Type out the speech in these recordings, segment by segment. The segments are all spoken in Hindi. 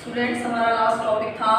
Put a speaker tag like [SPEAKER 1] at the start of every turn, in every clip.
[SPEAKER 1] स्टूडेंट्स, हमारा लास्ट टॉपिक था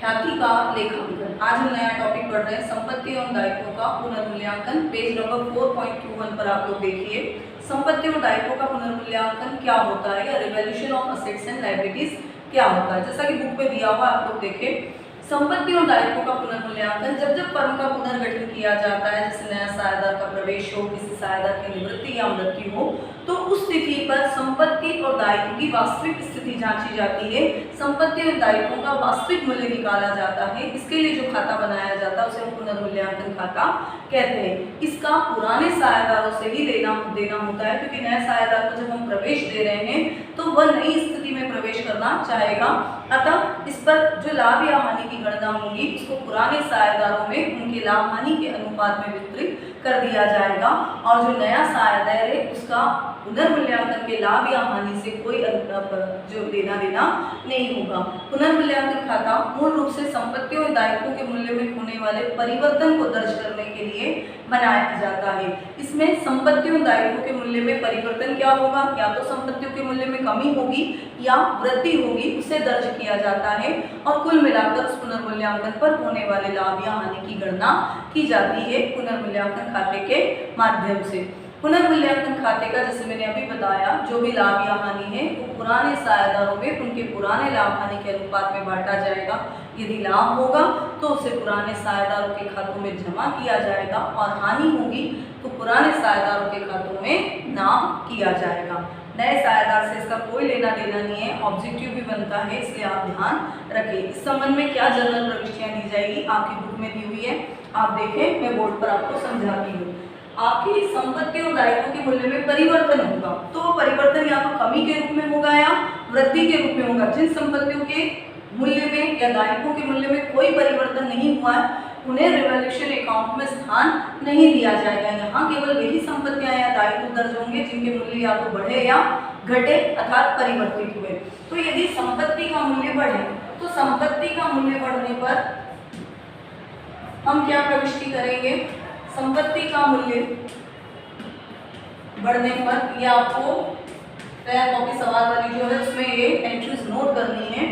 [SPEAKER 1] ख्याति का लेखांकन। आज हम नया टॉपिक पढ़ रहे हैं संपत्ति एवं दायित्वों का पुनर्मूल्यांकन। पेज नंबर 4.21 पर आप लोग देखिए, संपत्ति और दायित्वों का पुनर्मूल्यांकन क्या होता है या revaluation of assets and liabilities क्या होता है। जैसा कि बुक में दिया हुआ आप लोग देखें, संपत्ति और दायित्वों का पुनर्मूल्यांकन जब जब फर्म का पुनर्गठन किया जाता है, जैसे नया साझेदार का प्रवेश हो, किसी साझेदार की निवृत्ति या मृत्यु हो, तो उस स्थिति पर संपत्ति और दायित्व की वास्तविक स्थिति जांची जाती है। संपत्ति और दायित्वों का वास्तविक मूल्य निकाला जाता है। इसके लिए जो खाता बनाया जाता है उसे हम पुनर्मूल्यांकन खाता कहते हैं। इसका पुराने साझेदारों से ही देना होता है, क्योंकि नए साझेदार को जब हम प्रवेश दे रहे हैं तो वह नई स्थिति में प्रवेश करना चाहेगा। अतः इस पर जो लाभ या हानि की गणना होगी उसको पुराने साझेदारों में उनके लाभ हानि के अनुपात में वितरित कर दिया जाएगा, और जो नया साझेदार है उसका पुनर्मूल्यांकन के लाभ या हानि से कोई जो लेना देना नहीं होगा। पुनर्मूल्यांकन खाता मूल रूप से संपत्तियों और दायित्वों के मूल्य में होने वाले परिवर्तन को दर्ज करने के लिए बनाया जाता है। इसमें संपत्तियों और दायित्वों के मूल्य में परिवर्तन क्या होगा, या तो संपत्तियों के मूल्य में कमी होगी या वृद्धि होगी, उसे दर्ज किया जाता है और कुल मिलाकर उस पुनर्मूल्यांकन पर होने वाले लाभ या हानि की गणना की जाती है पुनर्मूल्यांकन खाते के माध्यम से। पुनर्मूल्यांकन खाते का, जैसे मैंने अभी बताया, जो भी लाभ या हानि है वो पुराने साझेदारों में उनके पुराने लाभ हानि के अनुपात में बांटा जाएगा। यदि लाभ होगा तो उसे पुराने साझेदारों के खातों में जमा किया जाएगा, और हानि होगी तो पुराने साझेदारों के खातों में नाम किया जाएगा। नए साझेदार से इसका कोई लेना देना नहीं है, ऑब्जेक्टिव भी बनता है, इसलिए आप ध्यान रखें। इस संबंध में क्या जनरल प्रविष्टियां दी जाएगी आपकी बुक में दी हुई है, आप देखें, मैं बोर्ड पर आपको समझाती हूँ। आपकी संपत्ति और दायित्वों के मूल्य में परिवर्तन होगा, तो परिवर्तन या तो कमी के रूप में होगा या वृद्धि के रूप में होगा। जिन संपत्तियों के मूल्य में या दायित्वों के मूल्य में कोई परिवर्तन नहीं हुआ है उन्हें रिवैल्यूएशन अकाउंट में स्थान नहीं दिया जाएगा। यहाँ केवल वही संपत्तियां या दायित्व दर्ज होंगे जिनके मूल्य या तो बढ़े या घटे अर्थात परिवर्तित हुए। तो यदि संपत्ति का मूल्य बढ़े तो संपत्ति का मूल्य बढ़ने पर हम क्या प्रविष्टि करेंगे, संपत्ति का मूल्य बढ़ने पर, यह आपको तैयार कॉपी सवाल वाली जो है उसमें ये एंट्रीज नोट करनी है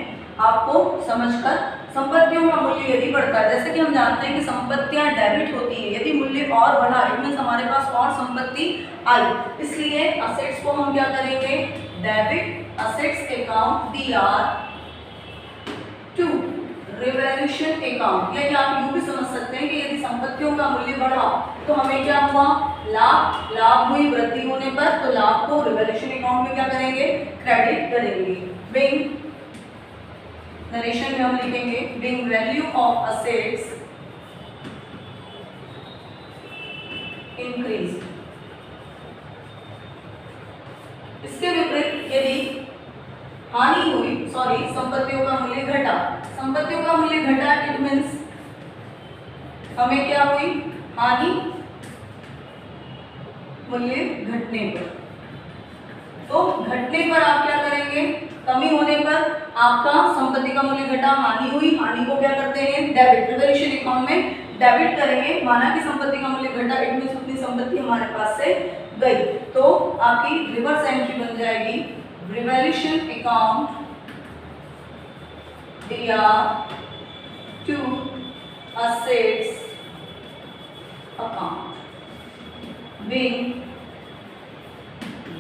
[SPEAKER 1] आपको समझकर। संपत्तियों का मूल्य यदि बढ़ता है, जैसे कि हम जानते हैं कि संपत्तियां डेबिट होती है, यदि मूल्य और बढ़ा इट मींस हमारे पास और संपत्ति आई, इसलिए असेट्स को हम क्या करेंगे, debit assets account DR to revaluation account. या आप यूं भी समझ सकते हैं कि यदि संपत्तियों का मूल्य बढ़ा तो हमें क्या हुआ, लाभ हुई, वृद्धि होने पर तो लाभ को रिवैल्यूएशन अकाउंट में क्या करेंगे, क्रेडिट करेंगे। बिंग नरेशन में हम लिखेंगे being value of assets increase. इसके विपरीत यदि हानि हुई, संपत्तियों का मूल्य घटा, संपत्तियों का मूल्य घटा इट मींस हमें क्या हुई, हानि मूल्य घटने पर। तो घटने पर आप क्या करेंगे, कमी होने पर आपका संपत्ति का मूल्य घटा, हानि हुई, हानि को क्या करते हैं, डेबिट रिवैल्यूएशन अकाउंट में डेबिट करेंगे। माना कि संपत्ति का मूल्य घटा इट मींस उतनी संपत्ति हमारे पास से गई, तो आपकी रिवर्स एंट्री बन जाएगी revaluation account DR to assets account being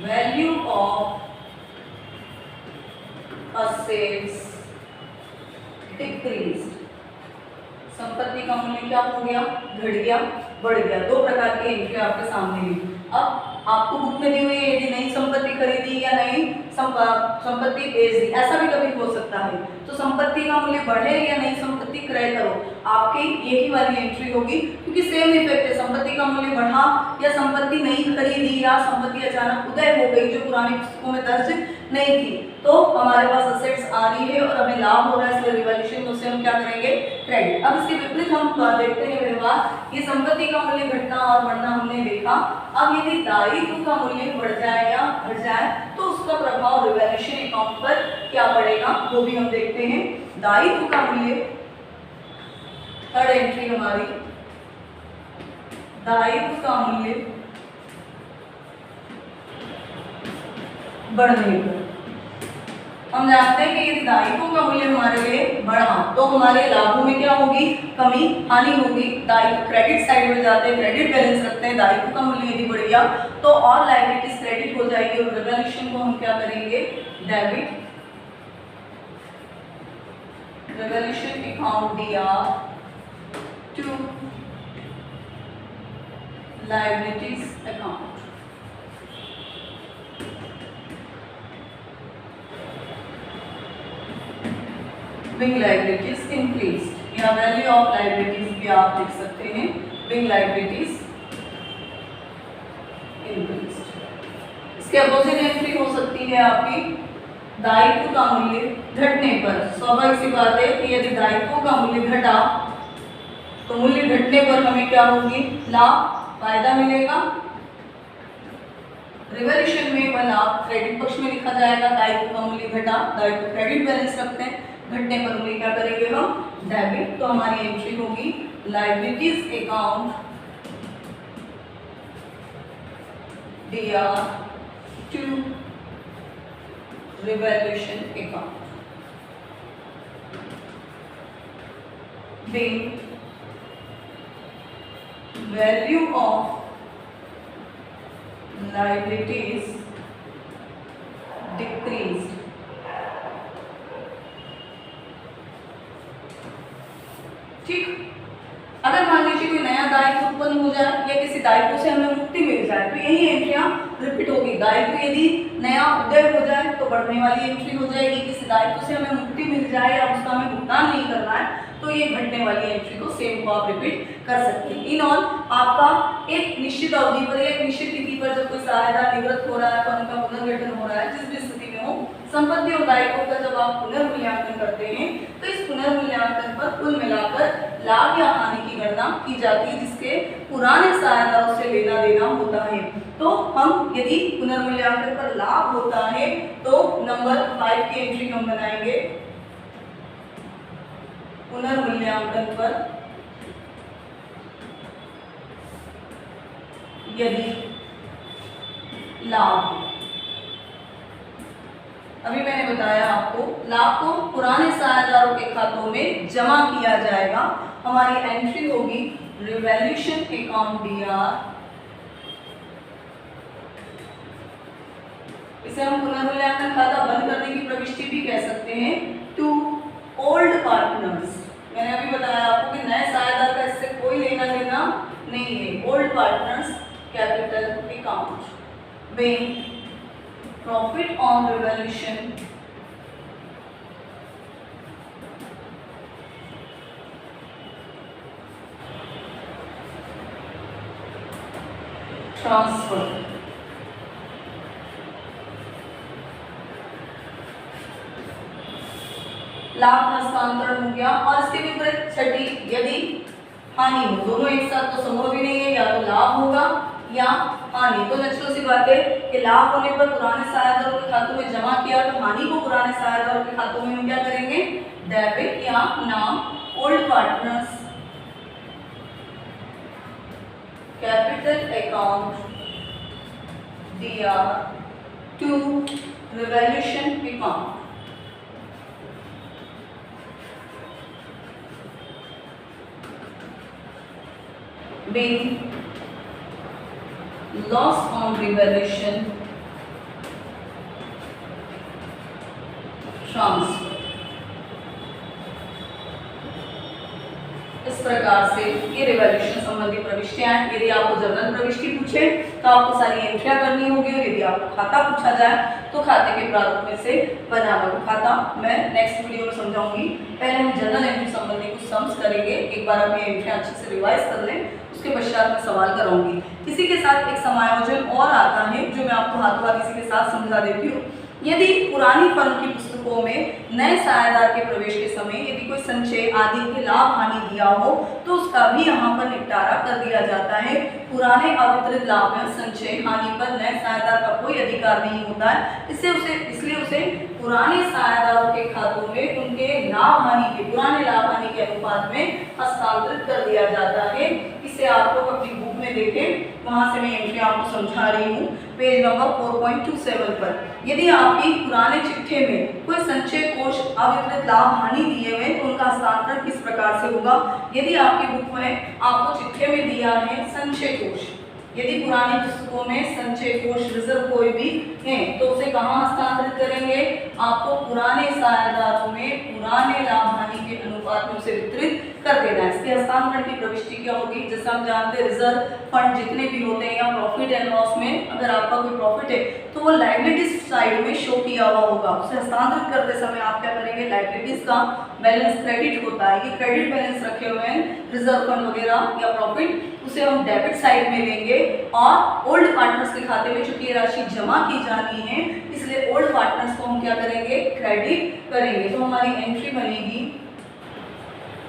[SPEAKER 1] value of assets decrease. संपत्ति का मूल्य क्या हो गया, घट गया, बढ़ गया। दो प्रकार की एंट्री आपके सामने है। अब आपको बुक में दी हुई है यदि नई संपत्ति खरीदी या नई संपत्ति बेच दी, ऐसा भी कभी हो सकता है। तो संपत्ति का मूल्य बढ़े या नई संपत्ति क्रय करो, आपकी यही वाली एंट्री होगी, क्योंकि सेम इफेक्ट है। संपत्ति का मूल्य बढ़ा या संपत्ति नहीं खरीदी या संपत्ति अचानक उदय हो गई जो पुरानी पुस्तकों में दर्ज नहीं थी, तो हमारे पास असेट्स आ रही है और हमें लाभ हो रहा है, इसलिए रिवैल्यूएशन में से हम क्या करेंगे, क्रेडिट। अब इसके विपरीत हम देखते हैं व्यवहार। ये संपत्ति का मूल्य घटना और बढ़ना हमने देखा। अब यदि दायित्व का मूल्य बढ़ जाए या घट जाए तो उसका प्रभाव रिवैल्यूएशन अकाउंट पर क्या पड़ेगा, वो भी हम देखते हैं। दायित्व का मूल्य, थर्ड एंट्री हमारी, दायित्व का मूल्य बढ़ने पर हम जानते हैं कि यदि दायित्वों का मूल्य हमारे लिए बढ़ा तो हमारे लाभों में क्या होगी, कमी हानि होगी। दायित्व क्रेडिट साइड में जाते हैं, क्रेडिट बैलेंस रखते हैं, दायित्व का मूल्य यदि बढ़ गया तो और लायबिलिटीज क्रेडिट हो जाएगी और रिवैल्यूएशन को हम क्या करेंगे, debit. Revaluation account DR to liabilities account. Being liabilities increase या वैल्यू ऑफ लायबिलिटीज भी आप लिख सकते हैं, बिग लायबिलिटीज इंक्रीज। इसके अपोजिट एंट्री हो सकती है आपकी दायित्व का मूल्य घटने पर। स्वाभाविक सी बात है कि यदि दायित्वों का मूल्य घटा तो मूल्य घटने पर हमें क्या होगी, लाभ, फायदा मिलेगा। रिवैल्यूएशन में वह लाभ क्रेडिट पक्ष में लिखा जाएगा, दायित्व का मूल्य घटा, दायित्व क्रेडिट बैलेंस रखते हैं, घटने पर मूल्य क्या करेंगे हम, डेबिट। तो हमारी एंट्री होगी liabilities account DR to revaluation account. being value of liabilities decreased. ठीक, अगर मान लीजिए कोई नया दायित्व उत्पन्न हो जाए या किसी दायित्व से हमें मुक्ति मिल जाए तो यही एंट्रियां रिपीट होगी। दायित्व यदि नया उदय हो जाए तो बढ़ने वाली एंट्री हो जाएगी, किसी दायित्व से हमें मुक्ति मिल जाए या उसका हमें भुगतान नहीं करना है तो ये घटने वाली एंट्री को सेम को आप रिपीट कर सकते हैं। इन ऑल आपका एक निश्चित अवधि पर या एक निश्चित तिथि पर जब कोई सहायता निवृत्त हो रहा है तो उनका पुनर्गठन हो रहा है, जिस भी स्थिति में हो, संपत्ति और दायित्वों का जब आप पुनर्मूल्यांकन करते हैं तो इस पुनर्मूल्यांकन पर कुल मिलाकर लाभ या हानि की गणना की जाती है जिसके पुराने सहायताओं से लेना देना होता है। तो हम यदि पुनर्मूल्यांकन पर लाभ होता है तो नंबर 5 की एंट्री हम बनाएंगे। पुनर्मूल्यांकन पर यदि लाभ, अभी मैंने बताया आपको लाभ को पुराने सहायतारों के खातों में जमा किया जाएगा। हमारी एंट्री होगी रिवैल्यूएशन अकाउंट DR। इसे हम पुनर्मूल्यांकन खाता बंद करने की प्रविष्टि भी कह सकते हैं। टू ओल्ड पार्टनर्स, मैंने अभी बताया आपको कि नए सहायता का इससे कोई लेना देना नहीं है। ओल्ड पार्टनर्स कैपिटल अकाउंट में प्रॉफिट ऑन रिवैल्यूएशन ट्रांसफर। लाभ हस्तांतरण हो गया और इसके विपरीत छठी यदि हानि हो, दोनों एक साथ तो संभव ही नहीं है, या तो लाभ होगा या हानि। तो नेचुरल सी बात है कि लाभ होने पर पुराने सहायतारों के खातों में जमा किया तो हानि को पुराने सहायतारों के खातों में हम क्या करेंगे, डेबिट या नाम old partners capital account DR to revaluation account. being loss on revaluation transfer। इस प्रकार से ये रिवैल्यूएशन संबंधी प्रविष्टियां हैं। यदि आपको जर्नल प्रविष्टि पूछे तो आपको सारी एंट्रियां करनी होगी और यदि आपको खाता पूछा जाए तो खाते के प्रारूप में से बनाना होगा खाता। मैं नेक्स्ट वीडियो में समझाऊंगी। पहले हम जर्नल एंट्री संबंधी कुछ सम्स करेंगे। एक बार आप ये एंट्रियां अच्छे से रिवाइज कर लें, उसके पश्चात मैं सवाल कराऊंगी। इसी के साथ एक समायोजन और आता है जो मैं आपको हाथों हाथ इसी के साथ समझा देती हूँ। यदि पुरानी फर्म की पुस्तकों में नए सहायता के प्रवेश के समय यदि कोई संचय आदि के लाभ हानि दिया हो तो उसका भी यहाँ पर निपटारा कर दिया जाता है। पुराने अवितरित लाभ में संचय हानि पर नए सहायता का कोई अधिकार नहीं होता है, इसलिए उसे पुराने सहायताओं के खातों में उनके लाभ हानि के पुराने लाभ हानि के अनुपात में हस्तांतरित कर दिया जाता है। इसे आप लोग अपनी बुक में देखें। वहां से मैं एंट्री आपको समझा रही हूँ पेज नंबर 4.27 पर। यदि आपकी पुराने चिट्ठे में कोई संचय कोष अवितरित लाभ हानि दिए हुए तो उनका हस्तांतरण किस प्रकार से होगा। यदि आपकी बुक में आपको चिट्ठे में दिया है संचय कोष, यदि पुरानी पुस्तकों में संचय कोष रिजर्व कोई भी है तो उसे कहाँ हस्तांतरित करेंगे, आपको पुराने साझेदारों में पुराने लाभ हानि के अनुपात में उसे वितरित कर देना है। इसके हस्तांतरण की प्रविष्टि क्या होगी, जैसे हम जानते हैं रिजर्व फंड जितने भी होते हैं या प्रॉफिट एंड लॉस में अगर आपका कोई प्रॉफिट है तो वो लायबिलिटीज साइड में शो किया हुआ होगा। उसे हस्तांतरित करते समय आप क्या करेंगे, लायबिलिटीज का बैलेंस क्रेडिट होता है, ये क्रेडिट बैलेंस रखे हुए हैं रिजर्व फंड वगैरह या प्रॉफिट, उसे हम डेबिट साइड में लेंगे और ओल्ड पार्टनर्स के खाते में चूंकि ये राशि जमा की जानी है इसलिए ओल्ड पार्टनर्स को हम क्या करेंगे, क्रेडिट करेंगे। तो हमारी एंट्री बनेगी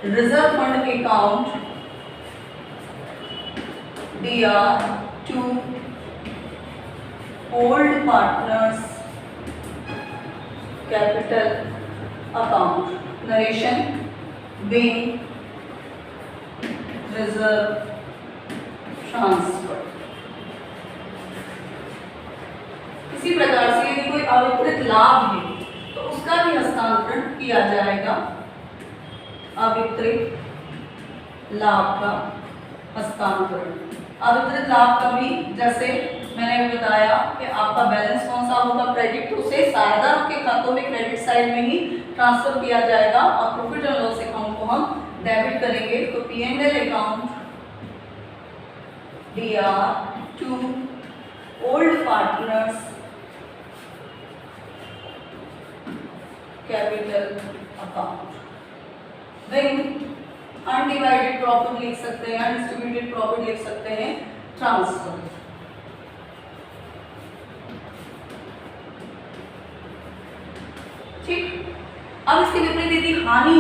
[SPEAKER 1] reserve fund account DR to old partners capital account, narration being reserve transfer. इसी प्रकार से यदि कोई अवितरित लाभ है तो उसका भी हस्तांतरण किया जाएगा, अवितरित लाभ का हस्तांतरण। अवितरित लाभ का भी जैसे मैंने बताया कि आपका बैलेंस कौन सा होगा, क्रेडिट, तो उसे साझेदारों के खातों में क्रेडिट साइड में ही ट्रांसफर किया जाएगा और प्रॉफिट एंड लॉस अकाउंट को हम डेबिट करेंगे। तो P&L account DR to old partners capital account. Then undivided profit लिख सकते हैं, अनडिस्ट्रीब्यूटेड प्रॉफिट लिख सकते हैं, ट्रांसफर। ठीक, अब इसके विपरीत यदि हानि